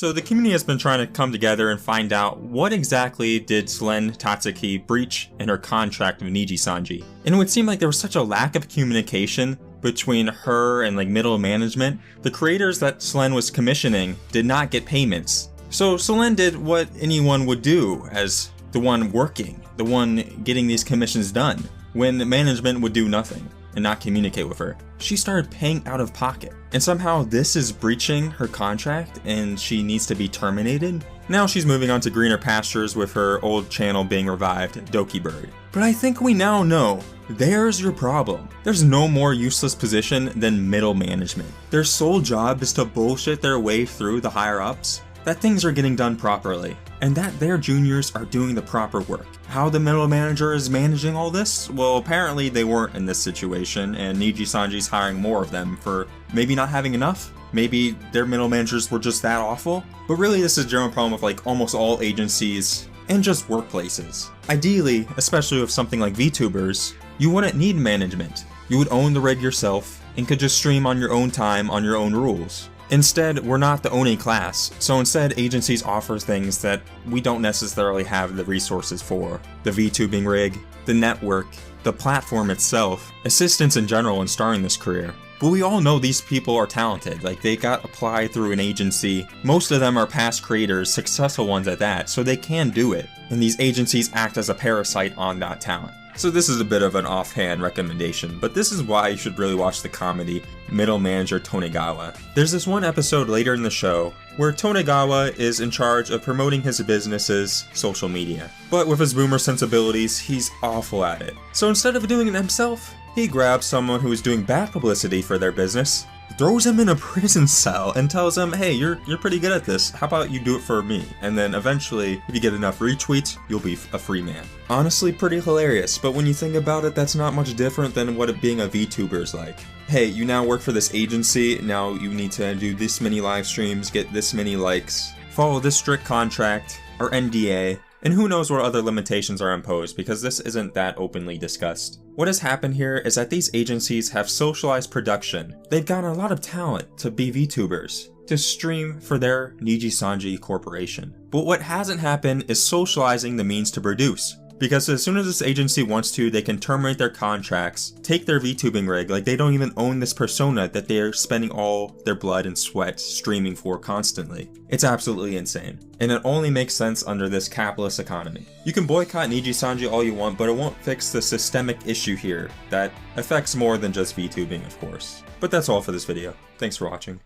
So the community has been trying to come together and find out what exactly did Selen Tatsuki breach in her contract with Nijisanji. And it would seem like there was such a lack of communication between her and middle management. The creators that Selen was commissioning did not get payments. So Selen did what anyone would do as the one working, the one getting these commissions done, when management would do nothing and not communicate with her. She started paying out of pocket. And somehow this is breaching her contract and she needs to be terminated? Now she's moving on to greener pastures with her old channel being revived, Doki Bird. But I think we now know, there's your problem. There's no more useless position than middle management. Their sole job is to bullshit their way through the higher ups, that things are getting done properly, and that their juniors are doing the proper work. How the middle manager is managing all this? Well, apparently they weren't in this situation, and Nijisanji's hiring more of them for maybe not having enough. Maybe their middle managers were just that awful. But really this is a general problem with almost all agencies and just workplaces. Ideally, especially with something like VTubers, you wouldn't need management. You would own the rig yourself and could just stream on your own time on your own rules. Instead, we're not the only class, so instead agencies offer things that we don't necessarily have the resources for. The VTubing rig, the network, the platform itself, assistance in general in starting this career. But we all know these people are talented, they got applied through an agency. Most of them are past creators, successful ones at that, so they can do it. And these agencies act as a parasite on that talent. So this is a bit of an offhand recommendation, but this is why you should really watch the comedy Middle Manager Tonegawa. There's this one episode later in the show where Tonegawa is in charge of promoting his business's social media. But with his boomer sensibilities, he's awful at it. So instead of doing it himself, he grabs someone who is doing bad publicity for their business, throws him in a prison cell, and tells him, hey, you're pretty good at this, how about you do it for me? And then eventually, if you get enough retweets, you'll be a free man. Honestly, pretty hilarious, but when you think about it, that's not much different than what being a VTuber is like. Hey, you now work for this agency, now you need to do this many live streams, get this many likes, follow this strict contract, or NDA, and who knows what other limitations are imposed because this isn't that openly discussed. What has happened here is that these agencies have socialized production. They've gotten a lot of talent to be VTubers, to stream for their Nijisanji corporation. But what hasn't happened is socializing the means to produce. Because as soon as this agency wants to, they can terminate their contracts, take their VTubing rig, they don't even own this persona that they're spending all their blood and sweat streaming for constantly. It's absolutely insane. And it only makes sense under this capitalist economy. You can boycott Nijisanji all you want, but it won't fix the systemic issue here that affects more than just VTubing, of course. But that's all for this video. Thanks for watching.